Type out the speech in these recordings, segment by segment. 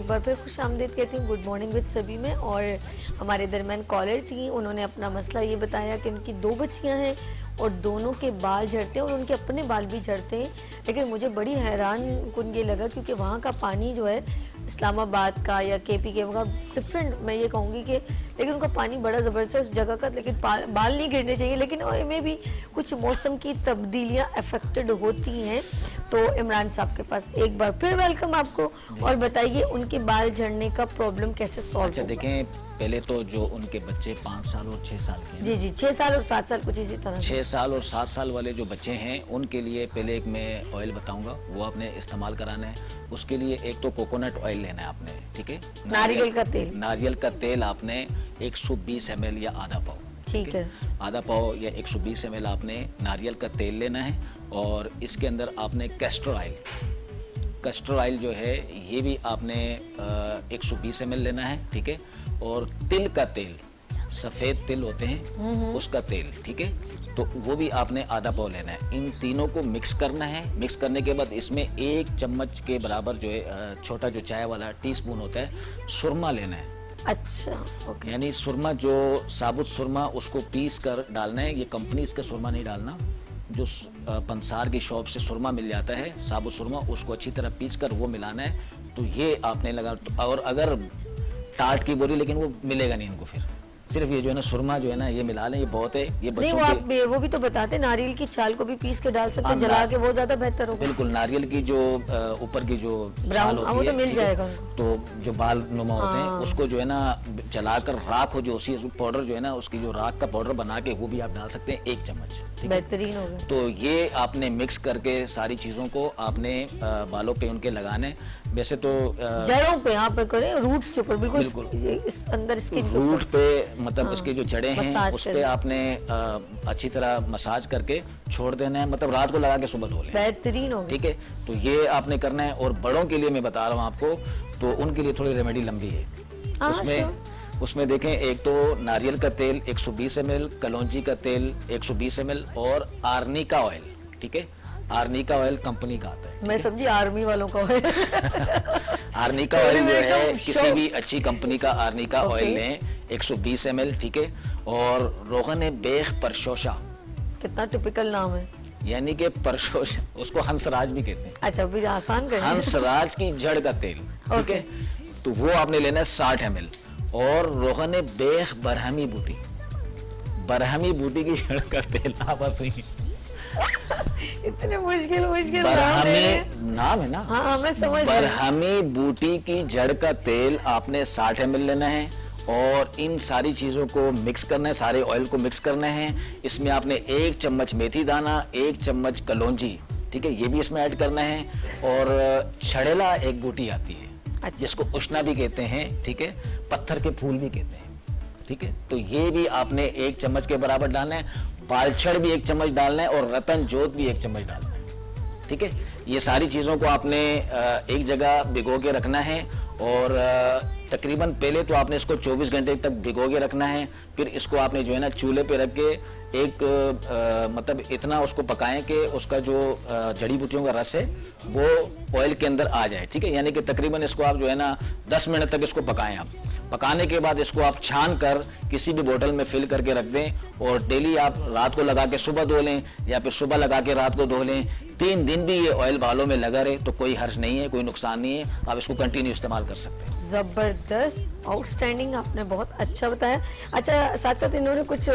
एक बार फिर खुश आमदीद कहती हूँ गुड मॉर्निंग विद सभी में। और हमारे दरमियान कॉलर थी, उन्होंने अपना मसला ये बताया कि उनकी 2 बच्चियाँ हैं और दोनों के बाल झड़ते हैं और उनके अपने बाल भी झड़ते हैं। लेकिन मुझे बड़ी हैरान कुन ये लगा क्योंकि वहाँ का पानी जो है इस्लामाबाद का या केपी के का डिफरेंट, मैं ये कहूँगी कि लेकिन उनका पानी बड़ा ज़बरदस्त है उस जगह का, लेकिन बाल नहीं गिरने चाहिए। लेकिन में भी कुछ मौसम की तब्दीलियाँ अफेक्टेड होती हैं। तो इमरान साहब के पास एक बार फिर वेलकम आपको, और बताइए उनके बाल झड़ने का प्रॉब्लम कैसे सॉल्व अच्छा होगा? देखें, पहले तो जो उनके बच्चे 5 साल और 6 साल के हैं, जी जी 6 साल और 7 साल कुछ इसी तरह 6 साल और 7 साल वाले जो बच्चे हैं उनके लिए पहले एक मैं ऑयल बताऊंगा, वो आपने इस्तेमाल कराना है। उसके लिए एक तो कोकोनट ऑयल लेना है आपने, ठीक है, नारियल का तेल। नारियल का तेल आपने 120 ml या आधा पाव, ठीक है, आधा पाव या 120 ml आपने नारियल का तेल लेना है। और इसके अंदर आपने कैस्टर ऑयल जो है ये भी आपने 120 ml लेना है, ठीक है। और तिल का तेल, सफ़ेद तिल होते हैं उसका तेल, ठीक है, तो वो भी आपने आधा पाव लेना है। इन तीनों को मिक्स करना है। मिक्स करने के बाद इसमें 1 चम्मच के बराबर जो है छोटा जो चाय वाला टीस्पून होता है सुरमा लेना है। अच्छा ओके। यानी सुरमा जो साबुत सुरमा उसको पीस कर डालना है। ये कंपनी इसका सुरमा नहीं डालना, जो पंसार की शॉप से सुरमा मिल जाता है साबुत सुरमा, उसको अच्छी तरह पीस कर वो मिलाना है। तो ये आपने लगा, और अगर टाट की बोरी, लेकिन वो मिलेगा नहीं इनको, फिर सिर्फ ये जो है ना सुरमा जो है ना ये मिला लें, ये बहुत है। ये नहीं बच्चों वो के आप वो भी तो बताते नारियल की छाल को भी पीस के डाल सकते हैं, जला के वो ज्यादा बेहतर होगा। बिल्कुल, नारियल की जो ऊपर की जो छाल होती वो तो है, मिल ठीक है? जाएगा। तो जो बाल नुमा होते हैं हाँ। उसको जो है ना जलाकर राख हो, जो उसी पाउडर जो है ना उसकी जो राख का पाउडर बना के वो भी आप डाल सकते हैं 1 चम्मच, ठीक है? बेहतरीन होगा। तो ये आपने मिक्स करके सारी चीज़ों को आपने बालों पे उनके लगाने। वैसे तो जड़ों पे यहाँ पे करें, रूट्स के ऊपर बिल्कुल बिल्कुल। इस अंदर इसके रूट पे, मतलब उसके जो जड़ें हैं मसाज उस पे करें। आपने अच्छी तरह मसाज करके छोड़ देना है, मतलब रात को लगा के सुबह धो लें, बेहतरीन होगा। ठीक है। तो ये आपने करना है। और बड़ों के लिए मैं बता रहा हूँ आपको, तो उनके लिए थोड़ी रेमेडी लंबी है। उसमें देखें, एक तो नारियल का तेल 120 ml, कलौंजी का तेल 120 ml और आर्निका ऑयल, ठीक है। आर्निका ऑयल कंपनी का आता है। मैं समझी आर्मी वालों का है। आर्निका ऑयल जो है किसी भी अच्छी कंपनी का आर्निका ऑयल लें 120 ml, ठीक है। और रोगन बेख परशोशा, कितना टिपिकल नाम है, यानी कि परशोश, उसको हंसराज भी कहते हैं। अच्छा अभी आसान कर हंसराज की जड़ का तेल, ठीक है। तो वो आपने लेना है 60 ml। और रोगन बेख बरहमी बूटी की जड़ का तेल, आप सुनिए। इतने मुश्किल नाम है ना। हाँ मैं समझ गई। बरहमी बूटी की जड़ का तेल आपने 60 ml लेना है और इन सारी चीज़ों को मिक्स करना है, सारे ऑयल को मिक्स करना है। इसमें आपने 1 चम्मच मेथी दाना, 1 चम्मच कलौंजी, ठीक है, ये भी इसमें ऐड करना है। और छड़ेला एक बूटी आती है, अच्छा। जिसको उष्णा भी कहते हैं, ठीक है, पत्थर के फूल भी कहते हैं, ठीक है। तो ये भी आपने 1 चम्मच के बराबर डालना है। बालछड़ भी 1 चम्मच डालना है और रतन जोत भी 1 चम्मच डालना है, ठीक है। ये सारी चीज़ों को आपने एक जगह भिगो के रखना है। और तकरीबन पहले तो आपने इसको 24 घंटे तक भिगो के रखना है। फिर इसको आपने जो है ना चूल्हे पे रख के एक मतलब इतना उसको पकाएं कि उसका जो जड़ी बूटियों का रस है वो ऑयल के अंदर आ जाए, ठीक है। यानी कि तकरीबन इसको आप जो है ना 10 मिनट तक इसको पकाएं। आप पकाने के बाद इसको आप छान कर किसी भी बोतल में फिल करके रख दें और डेली आप रात को लगा के सुबह धो लें या फिर सुबह लगा के रात को धो लें। 3 दिन भी ये ऑयल बालों में लगा रहे तो कोई हर्ज नहीं है, कोई नुकसान नहीं है, आप इसको कंटिन्यू इस्तेमाल कर सकते हैं। जबरदस्त, आउटस्टैंडिंग, आपने बहुत अच्छा बताया। अच्छा साथ साथ इन्होंने कुछ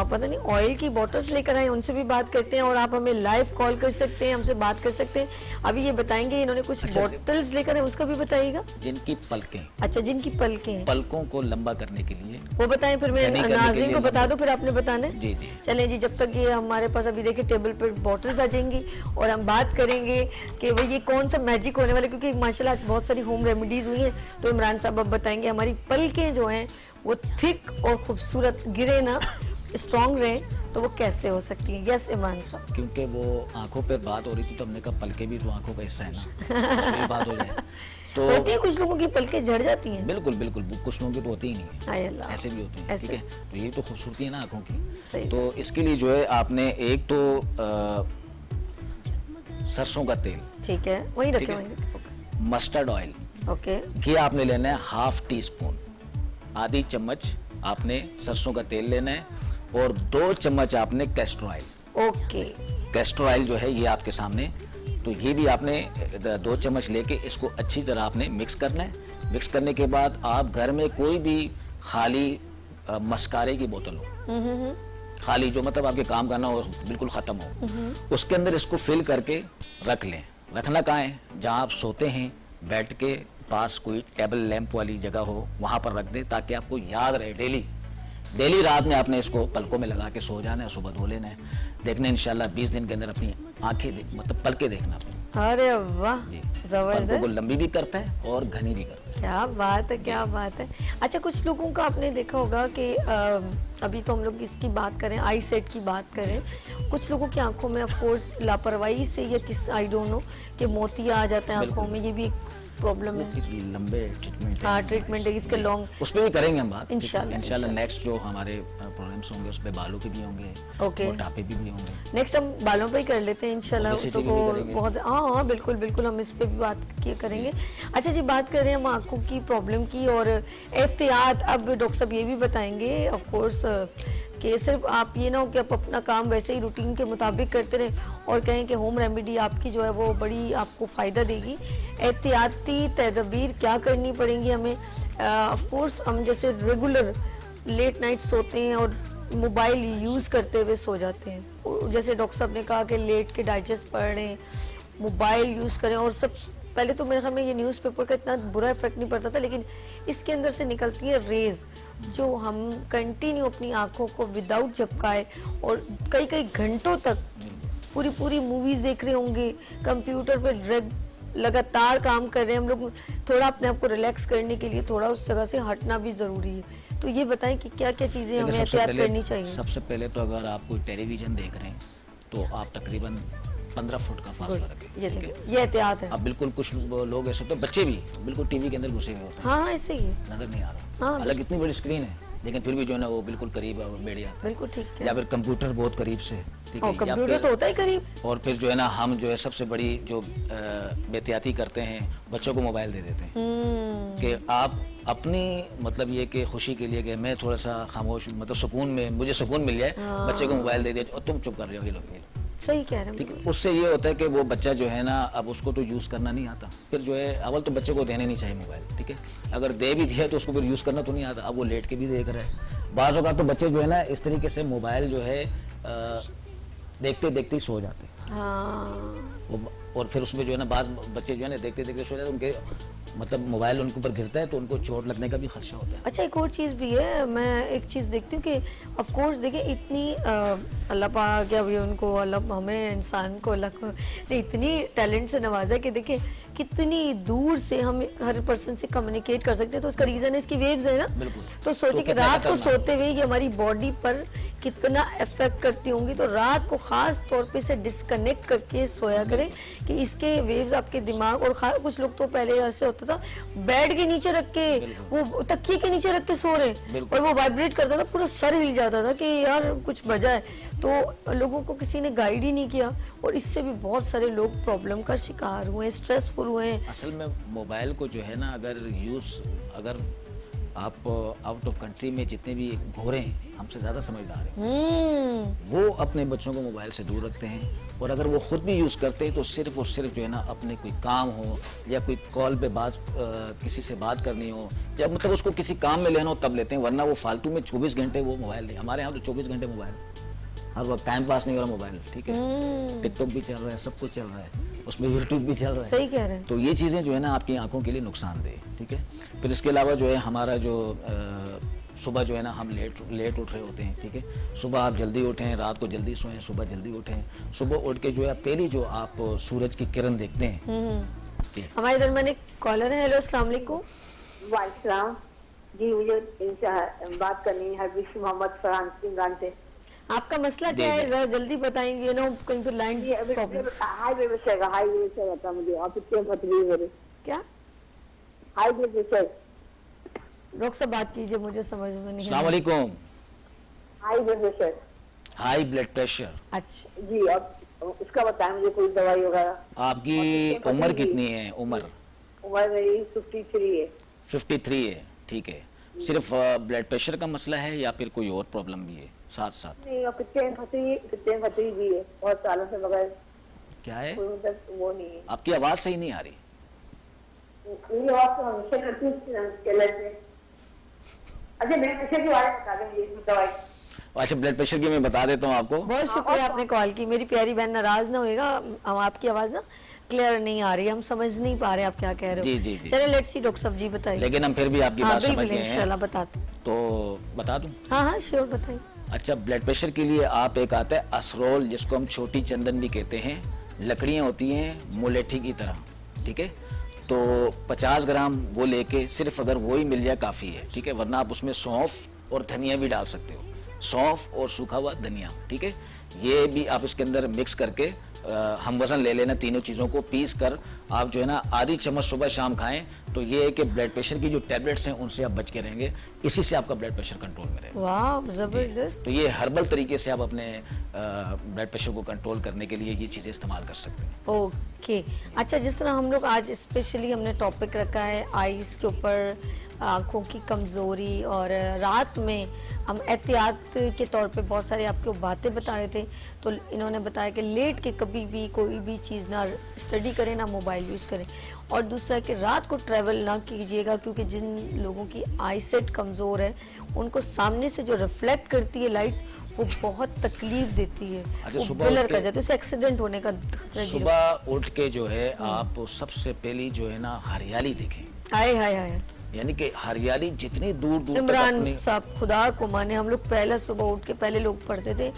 पता नहीं ऑयल की बोतल्स लेकर आए, उनसे भी बात करते हैं और आप हमें लाइव कॉल कर सकते हैं, हमसे बात कर सकते हैं। अभी ये बताएंगे इन्होंने कुछ बोतल्स लेकर आए, उसका भी बताइएगा। जिनकी पलकें, अच्छा जिनकी पलकें हैं, पलकों को लंबा करने के लिए वो बताएं, फिर मैं नाज़रीन को बता दूं, फिर आपने बताना है। जी जी चलें जी, जब तक ये हमारे पास अभी देखिए टेबल पर बॉटल्स आ जाएंगी और हम बात करेंगे कि भाई ये कौन सा मैजिक होने वाला है, क्योंकि माशाल्लाह बहुत सारी होम रेमेडीज हुई हैं। तो इमरान साहब अब बताएंगे हमारी पलकें जो हैं वो थिक और खूबसूरत, गिरे ना, स्ट्रॉन्ग रहे, तो वो कैसे हो सकती है। यस इमरान साहब, क्योंकि वो आंखों पे बात हो रही थी तो हमने कहा पलके भी तो आंखों का हिस्सा है ना, ये बात हो जाए तो होती है, कुछ लोगों की पलकें झड़ जाती हैं। बिल्कुल बिल्कुल, कुछ लोगों की तो होती ही नहीं है, हाय अल्लाह, ऐसे भी होते हैं, ऐसे। ठीक है। तो ये तो खूबसूरती है ना आंखों की। सही। तो इसके लिए जो है आपने एक तो सरसों का तेल, ठीक है, वहीं ठीक रखे है। वहीं। मस्टर्ड ऑयल, ओके घी आपने लेना है हाफ टी स्पून, आधी चम्मच आपने सरसों का तेल लेना है, और 2 चम्मच आपने castor oil. Okay castor oil जो है ये आपके सामने, तो ये भी आपने 2 चम्मच लेके इसको अच्छी तरह आपने मिक्स करना है। मिक्स करने के बाद आप घर में कोई भी खाली मस्कारे की बोतल हो, खाली जो मतलब आपके काम करना हो, बिल्कुल खत्म हो, उसके अंदर इसको फिल करके रख लें। रखना कहाँ है? जहाँ आप सोते हैं बेड के पास कोई टेबल लैंप वाली जगह हो, वहां पर रख दें, ताकि आपको याद रहे। डेली रात में आपने इसको पलकों में लगा के सो जाना है, सुबह धो लेना है। देखना इंशाल्लाह 20 दिन के अंदर अपनी आंखें मतलब पलके देखना अपनी। अरे वाह, पलकों जबरदस्त, को लंबी भी करता है और घनी भी करता है। क्या बात है, क्या बात है। अच्छा, कुछ लोगों का आपने देखा होगा कि अभी तो हम लोग इसकी बात करें, आई सेट की बात करें, कुछ लोगों की आंखों में ऑफ कोर्स लापरवाही से या किस आई डोंट नो कि मोतिया आ जाते हैं आंखों में, ये भी एक प्रॉब्लम है। लंबे ट्रीटमेंट हाँ, ट्रीटमेंट है इसके लॉन्ग। उस पर भी करेंगे हम बात इंशाल्लाह। नेक्स्ट जो हमारे प्रॉब्लम्स होंगे उस पे बालों के भी होंगे, ओके। मोटापे भी होंगे। नेक्स्ट हम बालों पे ही कर लेते हैं इंशाल्लाह। Obesity तो भी वो करेंगे। बहुत, हाँ बिल्कुल बिल्कुल, हम इस पे भी बात किए करेंगे। अच्छा जी, बात करें हम आंखों की प्रॉब्लम की और एहतियात, अब डॉक्टर साहब ये भी बताएंगे ऑफ कोर्स कि सिर्फ आप ये ना हो कि आप अपना काम वैसे ही रूटीन के मुताबिक करते रहें और कहें कि होम रेमेडी आपकी जो है वो बड़ी आपको फ़ायदा देगी। एहतियाती तदबीर क्या करनी पड़ेंगी हमें? ऑफ कोर्स हम जैसे रेगुलर लेट नाइट सोते हैं और मोबाइल यूज़ करते हुए सो जाते हैं, और जैसे डॉक्टर साहब ने कहा कि लेट के डाइजेस्ट पढ़ें, मोबाइल यूज़ करें, और सब पहले तो मेरे ख्याल में ये न्यूज़पेपर का इतना बुरा इफेक्ट नहीं पड़ता था, लेकिन इसके अंदर से निकलती है रेज जो हम कंटिन्यू अपनी आंखों को विदाउट झपकाए और कई कई घंटों तक पूरी मूवीज देख रहे होंगे, कंप्यूटर पे लगातार काम कर रहे हैं हम लोग, थोड़ा अपने आप को रिलैक्स करने के लिए थोड़ा उस जगह से हटना भी ज़रूरी है। तो ये बताएं कि क्या क्या चीज़ें हमें एहतियात करनी चाहिए? सबसे पहले तो अगर आप कोई टेलीविजन देख रहे हैं तो आप तकरीबन 15 फुट का फासला रखें। ये ठीक है? देखिए, ये एहतियात है। अब बिल्कुल कुछ लोग ऐसे होते हैं, बच्चे भी बिल्कुल टीवी के अंदर घुसे हुए होते हैं, हाँ ऐसे ही, नजर नहीं आ रहा। हाँ, हालांकि इतनी बड़ी स्क्रीन है, लेकिन फिर भी जो है ना वो बिल्कुल करीब बैठ जाता बिल्कुल ठीक है, है। या फिर कंप्यूटर बहुत करीब से, ठीक है, और या कंप्यूटर फिर- तो होता ही करीब। और फिर जो है ना हम जो है सबसे बड़ी जो बेहतियाती करते हैं, बच्चों को मोबाइल दे देते हैं कि आप अपनी मतलब ये कि खुशी के लिए कि मैं थोड़ा सा खामोश मतलब सुकून में, मुझे सुकून मिल जाए, बच्चे को मोबाइल दे दिया और तुम चुप कर रहे हो, ये लोग सही कह रहे ठीक हैं। है। उससे ये होता है कि वो बच्चा जो है ना अब उसको तो यूज़ करना नहीं आता, फिर जो है अव्वल तो बच्चे को देने नहीं चाहिए मोबाइल, ठीक है। अगर दे भी दिया तो उसको फिर यूज़ करना तो नहीं आता, अब वो लेट के भी देख रहा है। बाज़ औक़ात तो बच्चे जो है ना इस तरीके से मोबाइल जो है देखते देखते ही सो जाते हैं। हाँ, और फिर उसमें जो है ना बाद बच्चे जो है ना देखते देखते सो जाते हैं, उनके मतलब मोबाइल उनके ऊपर गिरता है तो उनको चोट लगने का भी खदशा होता है। अच्छा, एक और चीज़ भी है, मैं एक चीज़ देखती हूँ कि ऑफ कोर्स देखिए इतनी अल्लाह पाक या भी उनको अल्लाह हमें इंसान को अल्लाह को ने इतनी टैलेंट से नवाजा है कि देखिए कितनी दूर से हम हर पर्सन से कम्युनिकेट कर सकते हैं। तो उसका रीज़न है इसकी वेव्स है ना। बिल्कुल। तो सोचिए तो कि कितना रात को खतरनाक। सोते हुए ये हमारी बॉडी पर कितना इफेक्ट करती होंगी, तो रात को खास तौर पे से डिस्कनेक्ट करके सोया करें कि इसके वेव्स आपके दिमाग और कुछ लोग तो पहले ऐसे होता था बेड के नीचे रख के, वो तकिए के नीचे रख के सो रहे और वो वाइब्रेट करता था, पूरा सर हिल जाता था कि यार कुछ बजा है। तो लोगों को किसी ने गाइड ही नहीं किया और इससे भी बहुत सारे लोग प्रॉब्लम का शिकार हुए, स्ट्रेसफुल हुए। असल में मोबाइल को जो है ना अगर आप आउट ऑफ कंट्री में जितने भी घोरे हैं हमसे ज़्यादा समझदार हैं, वो अपने बच्चों को मोबाइल से दूर रखते हैं, और अगर वो खुद भी यूज़ करते हैं तो सिर्फ और सिर्फ जो है ना अपने कोई काम हो या कोई कॉल पे किसी से बात करनी हो या मतलब उसको किसी काम में लेना हो तब लेते हैं, वरना वो फालतू में 24 घंटे वो मोबाइल नहीं। हमारे यहाँ तो 24 घंटे मोबाइल, हर वक्त टाइम पास नहीं हो रहा मोबाइल, ठीक है। टिकटॉक भी चल रहा है, सब कुछ चल रहा है, उसमें यूट्यूब भी चल रहा है। सही कह रहे हैं। तो ये चीज़ें जो है ना आपकी आंखों के लिए नुकसानदेह, ठीक है। फिर इसके अलावा जो है हमारा जो सुबह जो है ना हम लेट उठ रहे होते हैं, ठीक है। सुबह आप जल्दी उठें, रात को जल्दी सोएं, सुबह जल्दी उठें। सुबह उठ के जो है पहली जो आप सूरज की किरण देखते हैं। हमारे दरमियान एक कॉलर है। हेलो, अस्सलाम वालेकुम। वालेकुम जी, मुझे इनसे बात करनी है हरबिश मोहम्मद फरहान इमरान से। आपका मसला क्या है, जरा जल्दी बताएंगे ना, कहीं पर लाइन ये अभी प्रॉब्लम। हाई ब्लड प्रेशर था मुझे, और कितने तकलीफ हो रही। क्या हाई ब्लड प्रेशर, डॉक्टर साहब बात कीजिए, मुझे समझ में नहीं अस्सलाम है। वालेकुम। High blood pressure high blood pressure, अच्छा, जी, और उसका बताएं मुझे कोई दवाई वगैरह। आपकी उम्र कितनी है? उम्र उम्र मेरी 53 है। 53 है, ठीक है। सिर्फ ब्लड प्रेशर का मसला है या फिर कोई और प्रॉब्लम भी है साथ साथ? नहीं, और पित्ते में फटी भी है बहुत सालों से, मगर क्या है? कोई मतलब वो नहीं है। आपकी आवाज सही नहीं आ रही। मेरी आवाज तो हमेशा करती है। अच्छा, मैं प्रेशर के बारे में बता दें मुझे दवाई। अच्छा, ब्लड प्रेशर की मैं बता देता हूँ आपको। बहुत शुक्रिया आपने कॉल की। मेरी प्यारी बहन, नाराज ना होएगा, हम आपकी आवाज ना क्लियर नहीं आ रही, हम समझ नहीं पा रहे आप क्या कह रहे हो। जी, जी, जी। चलिए लेट्स सी, डॉक्टर साहब जी बताइए। लेकिन हम फिर भी आपकी हाँ बात समझ बिल्कुल, गए हैं, इंशाल्लाह बताते। तो बता दूं। हाँ हाँ श्योर, बताइए। अच्छा, ब्लड प्रेशर के लिए आप एक आता है असरोल, जिसको हम छोटी चंदन भी कहते हैं। लकड़ियाँ होती हैं मुलेठी की तरह, ठीक है। तो 50 ग्राम वो लेके, सिर्फ अगर वो ही मिल जाए काफ़ी है, ठीक है। वरना आप उसमें सौंफ और धनिया भी डाल सकते हो, सौंफ और सूखा हुआ धनिया, ठीक है। ये भी आप इसके अंदर मिक्स करके हम वज़न ले लेना, तीनों चीज़ों को पीस कर आप जो है ना आधी चम्मच सुबह शाम खाएं, तो ये है कि ब्लड प्रेशर की जो टैबलेट्स हैं उनसे आप बच के रहेंगे। इसी से आपका ब्लड प्रेशर कंट्रोल में रहेगा। वाह जबरदस्त। तो ये हर्बल तरीके से आप अपने ब्लड प्रेशर को कंट्रोल करने के लिए ये चीज़ें इस्तेमाल कर सकते हैं। ओके, अच्छा, जिस तरह हम लोग आज स्पेशली हमने टॉपिक रखा है आइज़ के ऊपर, आँखों की कमज़ोरी, और रात में हम एहतियात के तौर पे बहुत सारी आपको बातें बता रहे थे। तो इन्होंने बताया कि लेट के कभी भी कोई भी चीज़ ना स्टडी करें, ना मोबाइल यूज़ करें, और दूसरा कि रात को ट्रैवल ना कीजिएगा, क्योंकि जिन लोगों की आईसेट कमज़ोर है उनको सामने से जो रिफ्लेक्ट करती है लाइट्स, वो बहुत तकलीफ देती है। अच्छा, वो सुबह ब्लर उठ के- कर जाते हैं, उससे एक्सीडेंट होने का खतरा जीरो। सुबह उठ के जो है आप सबसे पहली जो है ना हरियाली देखें। हाय हाय हाय, यानी कि हरियाली जितनी दूर दूर तक इमरान अपनी, साहब खुदा को माने, हम लोग पहले सुबह उठ के पहले लोग पढ़ते थे,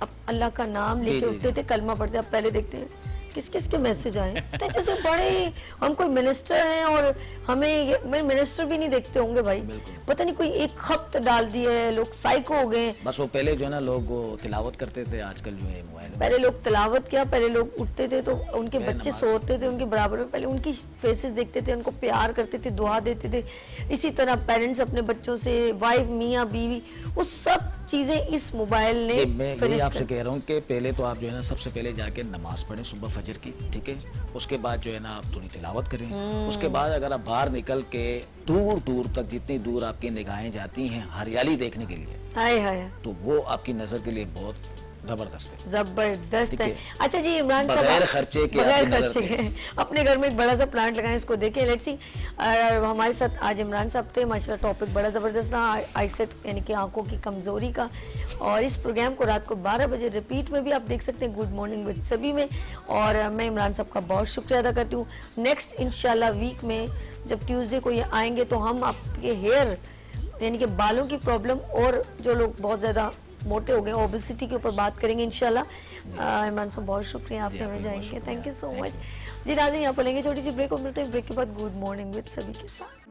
अब अल्लाह का नाम जी, लेके जी, उठते थे, कलमा पढ़ते, अब पहले देखते हैं किस किस के मैसेज आए। तो जैसे बड़े हम कोई मिनिस्टर हैं और हमें मिनिस्टर भी नहीं देखते होंगे भाई, पता नहीं कोई एक खत डाल दिए है, लोग साइको हो गए। बस वो पहले जो है ना लोग वो तिलावत करते थे, आजकल जो है मोबाइल में। पहले लोग तिलावत क्या, पहले लोग उठते थे तो उनके क्या बच्चे नमाज? सोते थे उनके बराबर में, पहले उनकी फेसेस देखते थे, उनको प्यार करते थे, दुआ देते थे। इसी तरह पेरेंट्स अपने बच्चों से, वाइफ, मियाँ बीवी, वो सब चीजें इस मोबाइल ने ये मैं यही फिनिश आपसे कर। कह रहा हूँ कि पहले तो आप जो है ना सबसे पहले जाके नमाज पढ़ें सुबह फजर की, ठीक है। उसके बाद जो है ना आप थोड़ी तिलावत करें। उसके बाद अगर आप बाहर निकल के दूर दूर तक, जितनी दूर आपकी निगाहें जाती हैं हरियाली देखने के लिए, हाय हाय, तो वो आपकी नज़र के लिए बहुत ज़बरदस्त है। जबरदस्त ठीक है। है। अच्छा जी, इमरान साहब, बगैर खर्चे के बगैर आपकी नज़र खर्चे के तेज। अपने घर में एक बड़ा सा प्लांट लगाएं, इसको देखें। लेट्स सी, हमारे साथ आज इमरान साहब थे, माशाल्लाह टॉपिक बड़ा ज़बरदस्त रहा, आईसेट यानी कि आंखों की कमज़ोरी का। और इस प्रोग्राम को रात को 12 बजे रिपीट में भी आप देख सकते हैं, गुड मॉर्निंग विद सभी में। और मैं इमरान साहब का बहुत शुक्रिया अदा करती हूँ। नेक्स्ट इंशाल्लाह वीक में जब ट्यूसडे को ये आएंगे तो हम आपके हेयर यानी कि बालों की प्रॉब्लम, और जो लोग बहुत ज़्यादा मोटे हो गए, ओबेसिटी के ऊपर बात करेंगे इंशाल्लाह। इमरान साहब बहुत शुक्रिया, आपके में जाएंगे, थैंक यू सो मच जी। नाज़रीन, यहाँ पर लेंगे छोटी सी ब्रेक और मिलते हैं ब्रेक के बाद गुड मॉर्निंग विद सभी के साथ।